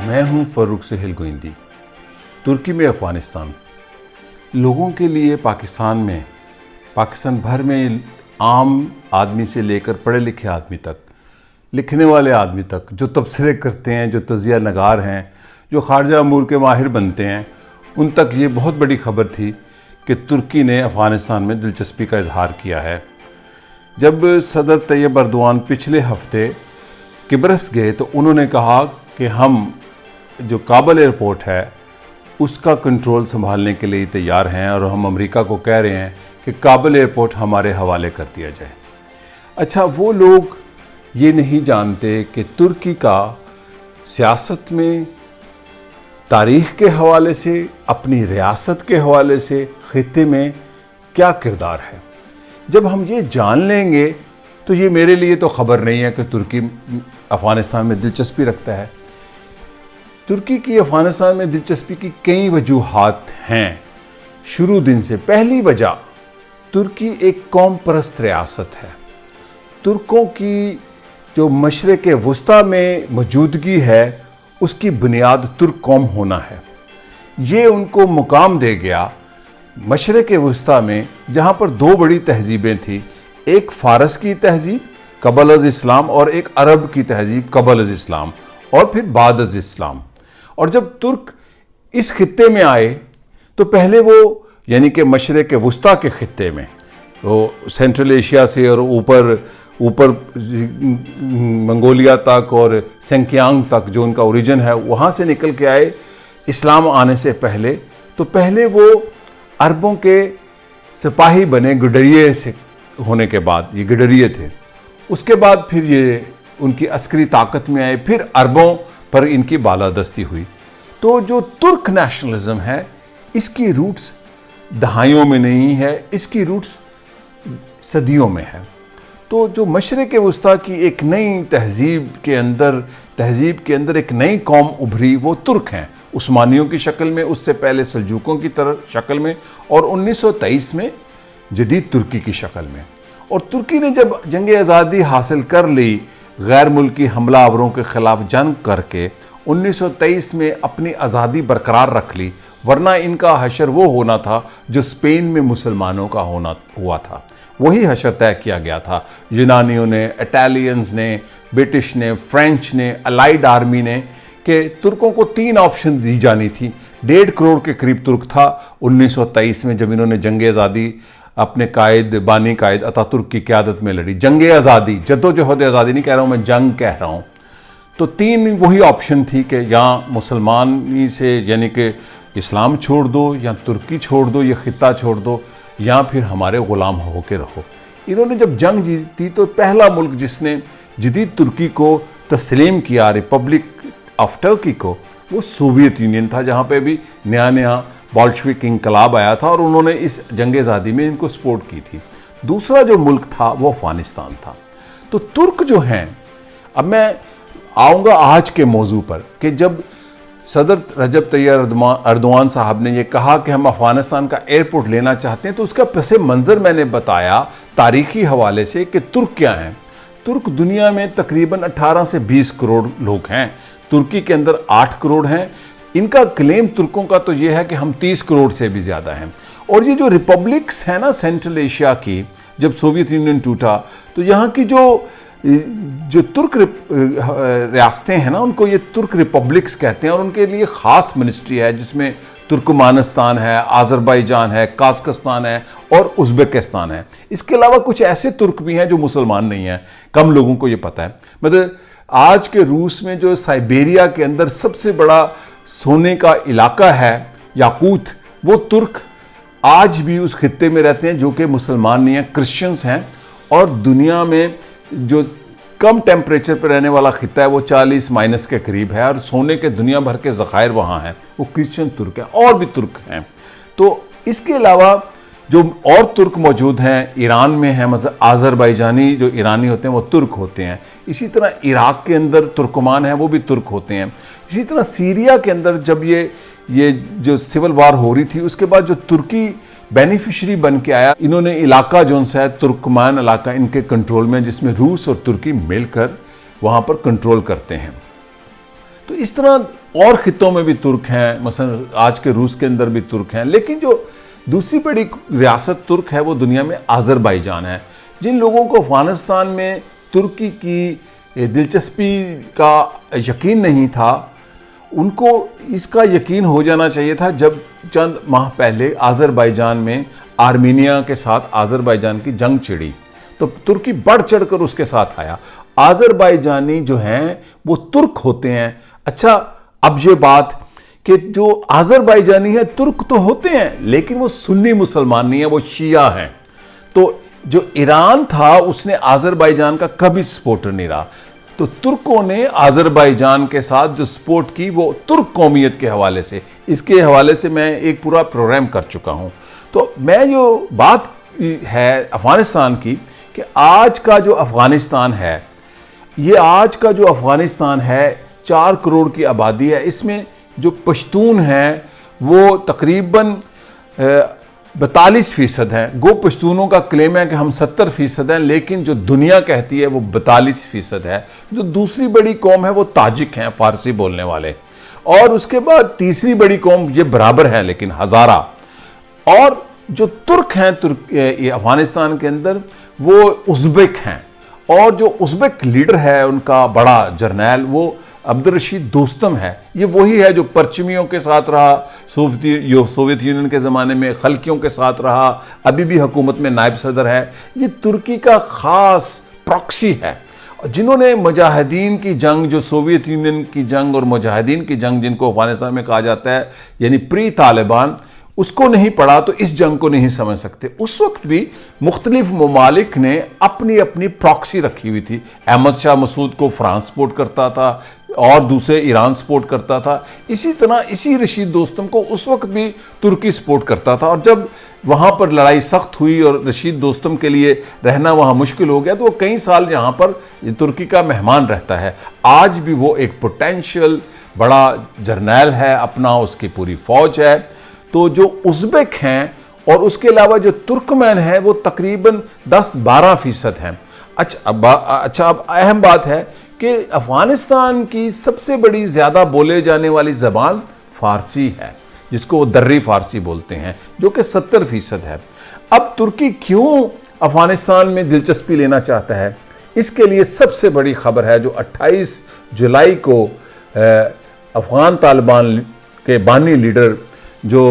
میں ہوں فاروق سہیل گوئندی۔ ترکی میں افغانستان لوگوں کے لیے پاکستان بھر میں عام آدمی سے لے کر پڑھے لکھے آدمی تک، لکھنے والے آدمی تک، جو تبصرے کرتے ہیں، جو تجزیہ نگار ہیں، جو خارجہ امور کے ماہر بنتے ہیں، ان تک یہ بہت بڑی خبر تھی کہ ترکی نے افغانستان میں دلچسپی کا اظہار کیا ہے۔ جب صدر طیب اردوان پچھلے ہفتے قبرص گئے تو انہوں نے کہا کہ ہم جو کابل ایئرپورٹ ہے اس کا کنٹرول سنبھالنے کے لیے تیار ہیں، اور ہم امریکہ کو کہہ رہے ہیں کہ کابل ایئرپورٹ ہمارے حوالے کر دیا جائے۔ اچھا، وہ لوگ یہ نہیں جانتے کہ ترکی کا سیاست میں، تاریخ کے حوالے سے، اپنی ریاست کے حوالے سے خطے میں کیا کردار ہے۔ جب ہم یہ جان لیں گے تو یہ میرے لیے تو خبر نہیں ہے کہ ترکی افغانستان میں دلچسپی رکھتا ہے۔ ترکی کی افغانستان میں دلچسپی کی کئی وجوہات ہیں شروع دن سے۔ پہلی وجہ، ترکی ایک قوم پرست ریاست ہے۔ ترکوں کی جو مشرق وسطیٰ میں موجودگی ہے اس کی بنیاد ترک قوم ہونا ہے۔ یہ ان کو مقام دے گیا مشرق وسطیٰ میں، جہاں پر دو بڑی تہذیبیں تھیں، ایک فارس کی تہذیب قبل از اسلام اور ایک عرب کی تہذیب قبل از اسلام اور پھر بعد از اسلام۔ اور جب ترک اس خطے میں آئے تو پہلے وہ یعنی کہ مشرق وسطیٰ کے خطے میں، وہ سینٹرل ایشیا سے اور اوپر منگولیا تک اور سنکیانگ تک جو ان کا اوریجن ہے وہاں سے نکل کے آئے اسلام آنے سے پہلے۔ تو پہلے وہ عربوں کے سپاہی بنے، گڈریے سے ہونے کے بعد یہ گڈریے تھے۔ اس کے بعد پھر یہ ان کی عسکری طاقت میں آئے، پھر عربوں پر ان کی بالادستی ہوئی۔ تو جو ترک نیشنلزم ہے اس کی روٹس دہائیوں میں نہیں ہے، اس کی روٹس صدیوں میں ہے۔ تو جو مشرق وسطیٰ کی ایک نئی تہذیب کے اندر ایک نئی قوم ابھری، وہ ترک ہیں، عثمانیوں کی شکل میں، اس سے پہلے سلجوقوں کی شکل میں، اور 1923 میں جدید ترکی کی شکل میں۔ اور ترکی نے جب جنگ آزادی حاصل کر لی، غیر ملکی حملہ آوروں کے خلاف جنگ کر کے 1923 میں اپنی آزادی برقرار رکھ لی، ورنہ ان کا حشر وہ ہونا تھا جو اسپین میں مسلمانوں کا ہوا تھا۔ وہی حشر طے کیا گیا تھا یونانیوں نے، اٹالینز نے، برٹش نے، فرینچ نے، الائیڈ آرمی نے، کہ ترکوں کو 3 آپشن دی جانی تھی۔ 1.5 کروڑ کے قریب ترک تھا 1923 میں جب انہوں نے جنگ آزادی اپنے بانی قائد اتا ترک کی قیادت میں لڑی۔ جنگ آزادی، جدوجہد آزادی نہیں کہہ رہا ہوں میں، جنگ کہہ رہا ہوں۔ تو 3 وہی آپشن تھی کہ یا مسلمانی سے یعنی کہ اسلام چھوڑ دو، یا ترکی چھوڑ دو، یہ خطہ چھوڑ دو، یا پھر ہمارے غلام ہو کے رہو۔ انہوں نے جب جنگ جیتی تو پہلا ملک جس نے جدید ترکی کو تسلیم کیا، ریپبلک آف ٹرکی کو، وہ سوویت یونین تھا، جہاں پہ بھی نیا بولشوک انقلاب آیا تھا، اور انہوں نے اس جنگ آزادی میں ان کو سپورٹ کی تھی۔ دوسرا جو ملک تھا وہ افغانستان تھا۔ تو ترک جو ہیں، اب میں آؤں گا آج کے موضوع پر، کہ جب صدر رجب طیب اردوان صاحب نے یہ کہا کہ ہم افغانستان کا ایئرپورٹ لینا چاہتے ہیں، تو اس کا پس منظر میں نے بتایا تاریخی حوالے سے کہ ترک کیا ہیں۔ ترک دنیا میں تقریباً 18 سے 20 کروڑ لوگ ہیں، ترکی کے اندر 8 کروڑ ہیں۔ ان کا کلیم ترکوں کا تو یہ ہے کہ ہم 30 کروڑ سے بھی زیادہ ہیں۔ اور یہ جو ریپبلکس ہیں نا سینٹرل ایشیا کی، جب سوویت یونین ٹوٹا تو یہاں کی جو ترک ریاستیں ہیں نا، ان کو یہ ترک ریپبلکس کہتے ہیں، اور ان کے لیے خاص منسٹری ہے جس میں ترکمانستان ہے، آذربائیجان ہے، قازقستان ہے اور ازبکستان ہے۔ اس کے علاوہ کچھ ایسے ترک بھی ہیں جو مسلمان نہیں ہیں، کم لوگوں کو یہ پتہ ہے۔ مطلب آج کے روس میں جو سائبیریا کے اندر سب سے بڑا سونے کا علاقہ ہے یاقوت، وہ ترک آج بھی اس خطے میں رہتے ہیں جو کہ مسلمان نہیں ہیں، کرسچنز ہیں۔ اور دنیا میں جو کم ٹیمپریچر پر رہنے والا خطہ ہے وہ 40 کے قریب ہے، اور سونے کے دنیا بھر کے ذخائر وہاں ہیں، وہ کرسچن ترک ہیں، اور بھی ترک ہیں۔ تو اس کے علاوہ جو اور ترک موجود ہیں ایران میں ہیں، مثلا آذربائیجانی جو ایرانی ہوتے ہیں وہ ترک ہوتے ہیں۔ اسی طرح عراق کے اندر ترکمان ہیں، وہ بھی ترک ہوتے ہیں۔ اسی طرح سیریا کے اندر جب یہ جو سول وار ہو رہی تھی، اس کے بعد جو ترکی بینیفیشری بن کے آیا، انہوں نے علاقہ جو ہے ترکمان علاقہ ان کے کنٹرول میں، جس میں روس اور ترکی مل کر وہاں پر کنٹرول کرتے ہیں۔ تو اس طرح اور خطوں میں بھی ترک ہیں، مثلا آج کے روس کے اندر بھی ترک ہیں، لیکن جو دوسری بڑی ریاست ترک ہے وہ دنیا میں آذربائیجان ہے۔ جن لوگوں کو افغانستان میں ترکی کی دلچسپی کا یقین نہیں تھا، ان کو اس کا یقین ہو جانا چاہیے تھا جب چند ماہ پہلے آذربائیجان میں آرمینیا کے ساتھ آذربائیجان کی جنگ چھڑی تو ترکی بڑھ چڑھ کر اس کے ساتھ آیا۔ آذربائیجانی جو ہیں وہ ترک ہوتے ہیں۔ اچھا، اب یہ بات کہ جو آذربائیجانی ہیں ترک تو ہوتے ہیں لیکن وہ سنی مسلمان نہیں ہیں، وہ شیعہ ہیں۔ تو جو ایران تھا اس نے آذربائیجان کا کبھی سپورٹر نہیں رہا، تو ترکوں نے آذربائیجان کے ساتھ جو سپورٹ کی وہ ترک قومیت کے حوالے سے، اس کے حوالے سے میں ایک پورا پروگرام کر چکا ہوں۔ تو میں جو بات ہے افغانستان کی کہ آج کا جو افغانستان ہے، یہ آج کا جو افغانستان ہے 4 کروڑ کی آبادی ہے، اس میں جو پشتون ہیں وہ تقریباً 42% ہیں۔ گو پشتونوں کا کلیم ہے کہ ہم 70% ہیں، لیکن جو دنیا کہتی ہے وہ 42% ہے۔ جو دوسری بڑی قوم ہے وہ تاجک ہیں، فارسی بولنے والے، اور اس کے بعد تیسری بڑی قوم یہ برابر ہے لیکن ہزارہ۔ اور جو ترک ہیں افغانستان کے اندر وہ ازبک ہیں، اور جو ازبک لیڈر ہے ان کا بڑا جرنیل وہ عبدالرشید دوستم ہے۔ یہ وہی ہے جو پرچمیوں کے ساتھ رہا سوویت یونین کے زمانے میں، خلقیوں کے ساتھ رہا، ابھی بھی حکومت میں نائب صدر ہے۔ یہ ترکی کا خاص پراکسی ہے، جنہوں نے مجاہدین کی جنگ، جو سوویت یونین کی جنگ اور مجاہدین کی جنگ جن کو افغانستان میں کہا جاتا ہے، یعنی پری طالبان، اس کو نہیں پڑھا تو اس جنگ کو نہیں سمجھ سکتے۔ اس وقت بھی مختلف ممالک نے اپنی اپنی پراکسی رکھی ہوئی تھی۔ احمد شاہ مسعود کو فرانس سپورٹ کرتا تھا اور دوسرے ایران سپورٹ کرتا تھا، اسی طرح اسی رشید دوستم کو اس وقت بھی ترکی سپورٹ کرتا تھا، اور جب وہاں پر لڑائی سخت ہوئی اور رشید دوستم کے لیے رہنا وہاں مشکل ہو گیا تو وہ کئی سال یہاں پر ترکی کا مہمان رہتا ہے۔ آج بھی وہ ایک پوٹینشیل بڑا جرنیل ہے، اپنا اس کی پوری فوج ہے۔ تو جو ازبک ہیں اور اس کے علاوہ جو ترکمین ہیں وہ تقریباً 10-12% ہیں۔ اچھا، اب اہم بات ہے کہ افغانستان کی سب سے بڑی زیادہ بولے جانے والی زبان فارسی ہے، جس کو وہ دری فارسی بولتے ہیں، جو کہ 70% ہے۔ اب ترکی کیوں افغانستان میں دلچسپی لینا چاہتا ہے؟ اس کے لیے سب سے بڑی خبر ہے جو 28 جولائی کو افغان طالبان کے بانی لیڈر جو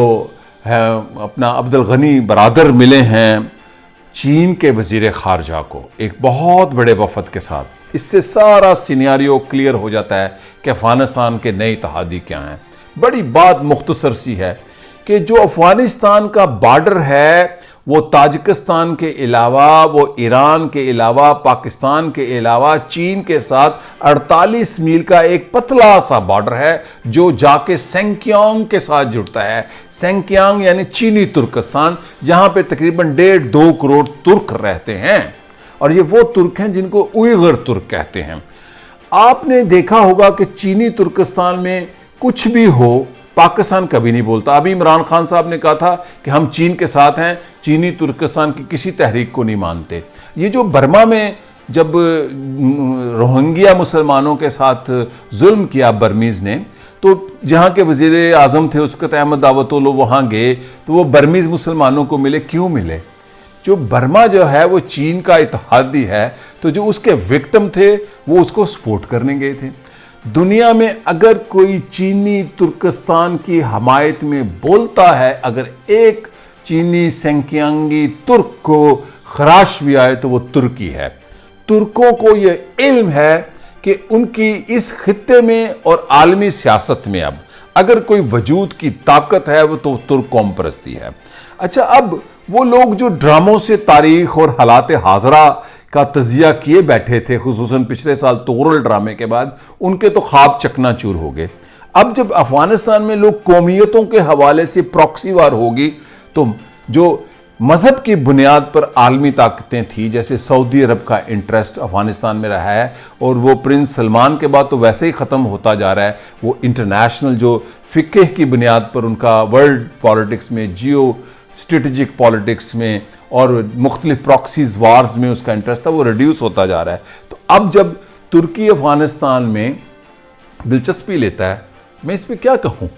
ہے اپنا عبدالغنی برادر ملے ہیں چین کے وزیر خارجہ کو ایک بہت بڑے وفد کے ساتھ۔ اس سے سارا سینیاریو کلیئر ہو جاتا ہے کہ افغانستان کے نئے اتحادی کیا ہیں۔ بڑی بات مختصر سی ہے کہ جو افغانستان کا بارڈر ہے وہ تاجکستان کے علاوہ، وہ ایران کے علاوہ، پاکستان کے علاوہ چین کے ساتھ 48 میل کا ایک پتلا سا بارڈر ہے جو جا کے سینکیانگ کے ساتھ جڑتا ہے۔ سینکیانگ یعنی چینی ترکستان، جہاں پہ تقریباً 1.5-2 کروڑ ترک رہتے ہیں، اور یہ وہ ترک ہیں جن کو اوئیغر ترک کہتے ہیں۔ آپ نے دیکھا ہوگا کہ چینی ترکستان میں کچھ بھی ہو پاکستان کبھی نہیں بولتا۔ ابھی عمران خان صاحب نے کہا تھا کہ ہم چین کے ساتھ ہیں، چینی ترکستان کی کسی تحریک کو نہیں مانتے۔ یہ جو برما میں جب روہنگیا مسلمانوں کے ساتھ ظلم کیا برمیز نے، تو جہاں کے وزیر اعظم تھے اس وقت احمد داوت اولو وہاں گئے تو وہ برمیز مسلمانوں کو ملے۔ کیوں ملے؟ جو برما جو ہے وہ چین کا اتحادی ہے، تو جو اس کے وکٹم تھے وہ اس کو سپورٹ کرنے گئے تھے۔ دنیا میں اگر کوئی چینی ترکستان کی حمایت میں بولتا ہے، اگر ایک چینی سینکیانگی ترک کو خراش بھی آئے تو وہ ترکی ہے۔ ترکوں کو یہ علم ہے کہ ان کی اس خطے میں اور عالمی سیاست میں اب اگر کوئی وجود کی طاقت ہے وہ تو ترک قوم پرستی ہے۔ اچھا، اب وہ لوگ جو ڈراموں سے تاریخ اور حالات حاضرہ کا تجزیہ کیے بیٹھے تھے، خصوصاً پچھلے سال تغرل ڈرامے کے بعد، ان کے تو خواب چکنا چور ہو گئے۔ اب جب افغانستان میں لوگ قومیتوں کے حوالے سے پراکسی وار ہوگی تو جو مذہب کی بنیاد پر عالمی طاقتیں تھیں، جیسے سعودی عرب کا انٹرسٹ افغانستان میں رہا ہے اور وہ پرنس سلمان کے بعد تو ویسے ہی ختم ہوتا جا رہا ہے، وہ انٹرنیشنل جو فقہ کی بنیاد پر ان کا ورلڈ پالیٹکس میں، جیو اسٹریٹجک پالیٹکس میں اور مختلف پراکسیز وارز میں اس کا انٹرسٹ تھا، وہ ریڈیوس ہوتا جا رہا ہے۔ تو اب جب ترکی افغانستان میں دلچسپی لیتا ہے. میں اس پہ کیا کہوں؟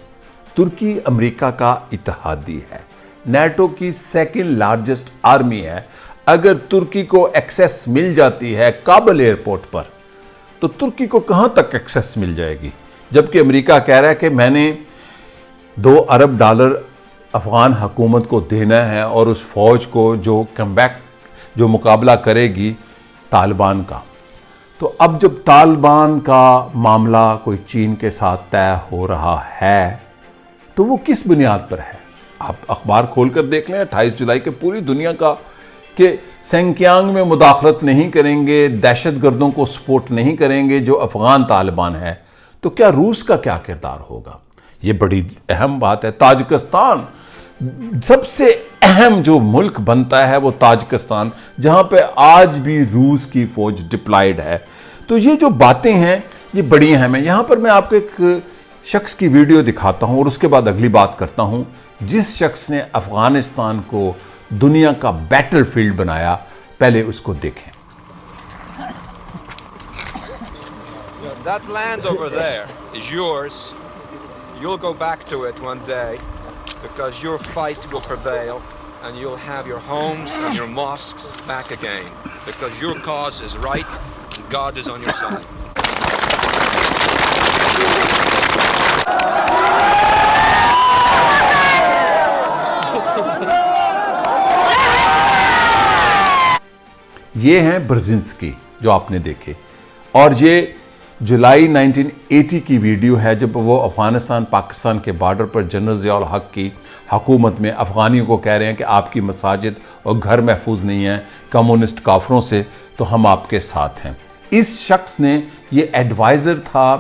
ترکی امریکہ کا اتحادی ہے, نیٹو کی سیکنڈ لارجسٹ آرمی ہے. اگر ترکی کو ایکسیس مل جاتی ہے کابل ایئرپورٹ پر تو ترکی کو کہاں تک ایکسیس مل جائے گی؟ جبکہ امریکہ کہہ رہا ہے کہ میں نے $2 ارب افغان حکومت کو دینا ہے اور اس فوج کو جو مقابلہ کرے گی طالبان کا. تو اب جب طالبان کا معاملہ کوئی چین کے ساتھ طے ہو رہا ہے تو وہ کس بنیاد پر ہے؟ آپ اخبار کھول کر دیکھ لیں 28 جولائی کے پوری دنیا کا کہ سنکیانگ میں مداخلت نہیں کریں گے, دہشت گردوں کو سپورٹ نہیں کریں گے جو افغان طالبان ہے. تو کیا روس کا کیا کردار ہوگا؟ یہ بڑی اہم بات ہے. تاجکستان سب سے اہم جو ملک بنتا ہے وہ تاجکستان, جہاں پہ آج بھی روس کی فوج ڈپلائیڈ ہے. تو یہ جو باتیں ہیں یہ بڑی اہم ہیں. یہاں پر میں آپ کو ایک شخص کی ویڈیو دکھاتا ہوں اور اس کے بعد اگلی بات کرتا ہوں. جس شخص نے افغانستان کو دنیا کا بیٹل فیلڈ بنایا, پہلے اس کو دیکھیں. That land over there is yours. You'll go back to it one day because your fight will prevail and you'll have your homes and your mosques back again because your cause is right and God is on your side. یہ ہیں برزنسکی جو آپ نے دیکھے, اور یہ جولائی 1980 کی video ہے جب وہ افغانستان پاکستان کے بارڈر پر جنرل ضیاء الحق کی حکومت میں افغانیوں کو کہہ رہے ہیں کہ آپ کی مساجد اور گھر محفوظ نہیں ہیں کمیونسٹ کافروں سے, تو ہم آپ کے ساتھ ہیں. اس شخص نے, یہ ایڈوائزر تھا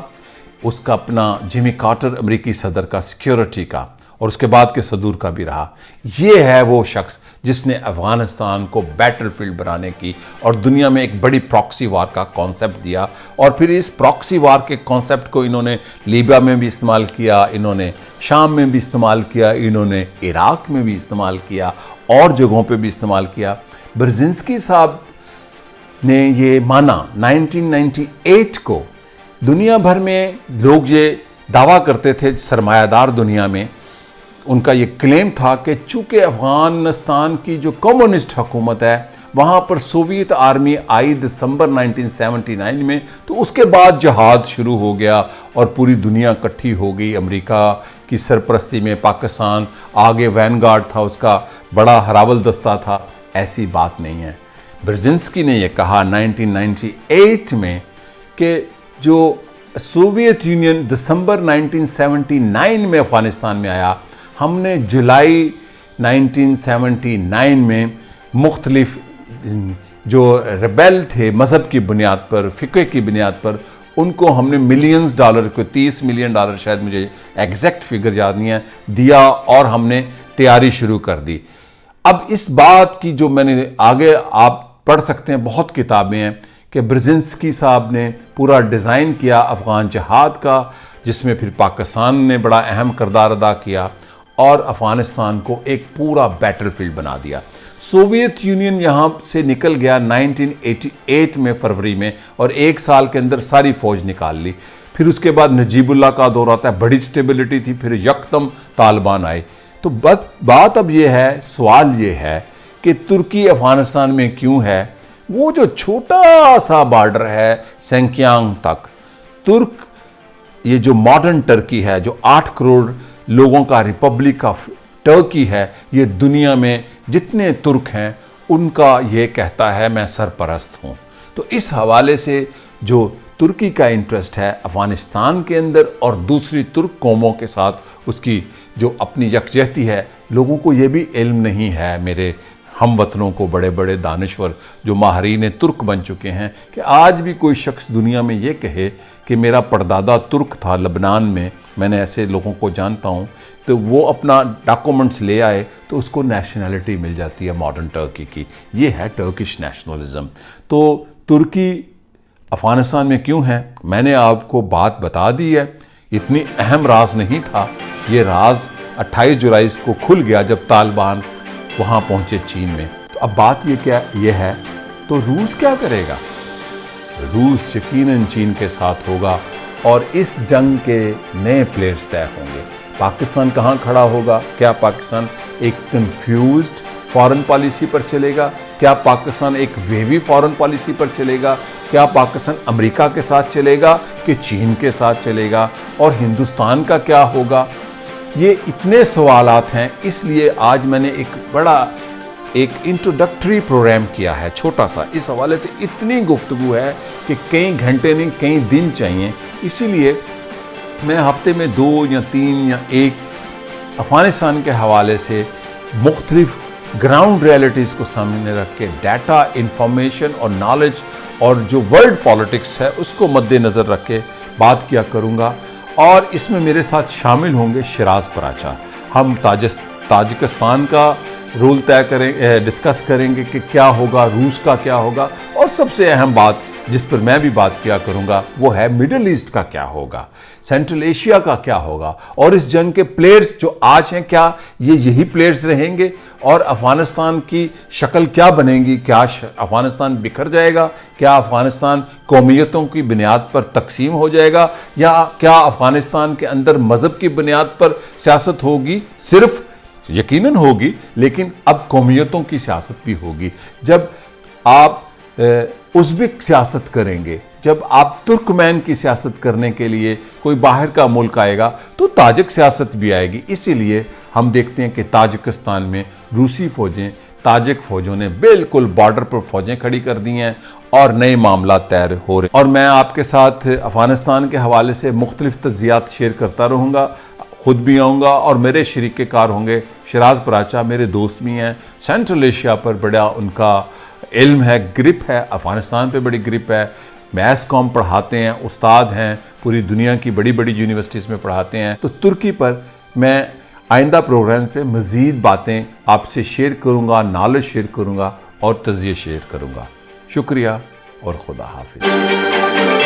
اس کا اپنا جیمی کارٹر امریکی صدر کا سیکیورٹی کا, اور اس کے بعد کے صدور کا بھی رہا. یہ ہے وہ شخص جس نے افغانستان کو بیٹل فیلڈ بنانے کی اور دنیا میں ایک بڑی پراکسی وار کا کانسیپٹ دیا, اور پھر اس پراکسی وار کے کانسیپٹ کو انہوں نے لیبیا میں بھی استعمال کیا, انہوں نے شام میں بھی استعمال کیا, انہوں نے عراق میں بھی استعمال کیا, اور جگہوں پہ بھی استعمال کیا. برزنسکی صاحب نے یہ مانا 1998 کو. دنیا بھر میں لوگ یہ دعویٰ کرتے تھے, سرمایہ دار دنیا میں ان کا یہ کلیم تھا کہ چونکہ افغانستان کی جو کمیونسٹ حکومت ہے وہاں پر سوویت آرمی آئی دسمبر 1979 میں, تو اس کے بعد جہاد شروع ہو گیا اور پوری دنیا اکٹھی ہو گئی. امریکہ کی سرپرستی میں پاکستان آگے وین گارڈ تھا, اس کا بڑا ہراول دستہ تھا. ایسی بات نہیں ہے. برزنسکی نے یہ کہا 1998 میں کہ جو سوویت یونین دسمبر 1979 میں افغانستان میں آیا, ہم نے جولائی 1979 میں مختلف جو ریبیل تھے مذہب کی بنیاد پر, فقہ کی بنیاد پر, ان کو ہم نے ملینز ڈالر کو $30 ملین شاید مجھے ایگزیکٹ فگر یاد نہیں ہے دیا, اور ہم نے تیاری شروع کر دی. اب اس بات کی جو میں نے آگے آپ پڑھ سکتے ہیں, بہت کتابیں ہیں کہ برزنسکی صاحب نے پورا ڈیزائن کیا افغان جہاد کا, جس میں پھر پاکستان نے بڑا اہم کردار ادا کیا اور افغانستان کو ایک پورا بیٹل فیلڈ بنا دیا. سوویت یونین یہاں سے نکل گیا 1988 میں فروری میں, اور ایک سال کے اندر ساری فوج نکال لی. پھر اس کے بعد نجیب اللہ کا دور آتا ہے, بڑی سٹیبلٹی تھی, پھر یکدم طالبان آئے. تو بات اب یہ ہے, سوال یہ ہے کہ ترکی افغانستان میں کیوں ہے؟ وہ جو چھوٹا سا بارڈر ہے سنکیانگ تک, ترک یہ جو ماڈرن ٹرکی ہے, جو 8 کروڑ لوگوں کا ریپبلک آف ٹرکی ہے, یہ دنیا میں جتنے ترک ہیں ان کا یہ کہتا ہے میں سرپرست ہوں. تو اس حوالے سے جو ترکی کا انٹرسٹ ہے افغانستان کے اندر اور دوسری ترک قوموں کے ساتھ اس کی جو اپنی یکجہتی ہے, لوگوں کو یہ بھی علم نہیں ہے, میرے ہم وطنوں کو, بڑے بڑے دانشور جو ماہرین ترک بن چکے ہیں, کہ آج بھی کوئی شخص دنیا میں یہ کہے کہ میرا پردادا ترک تھا لبنان میں نے ایسے لوگوں کو جانتا ہوں, تو وہ اپنا ڈاکومنٹس لے آئے تو اس کو نیشنلٹی مل جاتی ہے ماڈرن ٹرکی کی. یہ ہے ٹرکش نیشنلزم. تو ترکی افغانستان میں کیوں ہے, میں نے آپ کو بات بتا دی ہے, اتنی اہم راز نہیں تھا. یہ راز 28 جولائی کو کھل گیا جب طالبان وہاں پہنچے چین میں. تو اب بات یہ ہے تو روس کیا کرے گا؟ روس یقیناً چین کے ساتھ ہوگا اور اس جنگ کے نئے پلیئرز طے ہوں گے۔ پاکستان کہاں کھڑا ہوگا؟ کیا پاکستان ایک کنفیوزڈ فارن پالیسی پر چلے گا؟ کیا پاکستان ایک ویوی فارن پالیسی پر چلے گا؟ کیا پاکستان امریکہ کے ساتھ چلے گا کہ چین کے ساتھ چلے گا؟ اور ہندوستان کا کیا ہوگا؟ یہ اتنے سوالات ہیں، اس لیے آج میں نے ایک انٹروڈکٹری پروگرام کیا ہے چھوٹا سا۔ اس حوالے سے اتنی گفتگو ہے کہ کئی گھنٹے نہیں کئی دن چاہیے، اسی لیے میں ہفتے میں 2 یا 3 یا 1 افغانستان کے حوالے سے مختلف گراؤنڈ ریئلٹیز کو سامنے رکھ کے ڈیٹا، انفارمیشن اور نالج اور جو ورلڈ پالیٹکس ہے اس کو مد نظر رکھ کے بات کیا کروں گا۔ اور اس میں میرے ساتھ شامل ہوں گے شیراز پراچا۔ ہم تاجکستان کا رول ڈسکس کریں گے کہ کیا ہوگا، روس کا کیا ہوگا، اور سب سے اہم بات جس پر میں بھی بات کیا کروں گا وہ ہے مڈل ایسٹ کا کیا ہوگا، سینٹرل ایشیا کا کیا ہوگا، اور اس جنگ کے پلیئرز جو آج ہیں کیا یہی پلیئرز رہیں گے، اور افغانستان کی شکل کیا بنے گی؟ کیا افغانستان بکھر جائے گا؟ کیا افغانستان قومیتوں کی بنیاد پر تقسیم ہو جائے گا؟ یا کیا افغانستان کے اندر مذہب کی بنیاد پر سیاست ہوگی؟ صرف یقیناً ہوگی، لیکن اب قومیتوں کی سیاست بھی ہوگی۔ جب آپ ازبک سیاست کریں گے، جب آپ ترکمین کی سیاست کرنے کے لیے کوئی باہر کا ملک آئے گا تو تاجک سیاست بھی آئے گی۔ اسی لیے ہم دیکھتے ہیں کہ تاجکستان میں روسی فوجیں، تاجک فوجوں نے بالکل بارڈر پر فوجیں کھڑی کر دی ہیں اور نئے معاملات طے ہو رہے ہیں۔ اور میں آپ کے ساتھ افغانستان کے حوالے سے مختلف تجزیات شیئر کرتا رہوں گا، خود بھی آؤں گا، اور میرے شریک کار ہوں گے شیراز پراچا، میرے دوست بھی ہیں۔ سینٹرل ایشیا پر بڑا ان کا علم ہے، گرپ ہے، افغانستان پہ بڑی گرپ ہے، میتھس کام پڑھاتے ہیں، استاد ہیں، پوری دنیا کی بڑی بڑی یونیورسٹیز میں پڑھاتے ہیں۔ تو ترکی پر میں آئندہ پروگرام پہ مزید باتیں آپ سے شیئر کروں گا، نالج شیئر کروں گا اور تجزیے شیئر کروں گا۔ شکریہ اور خدا حافظ۔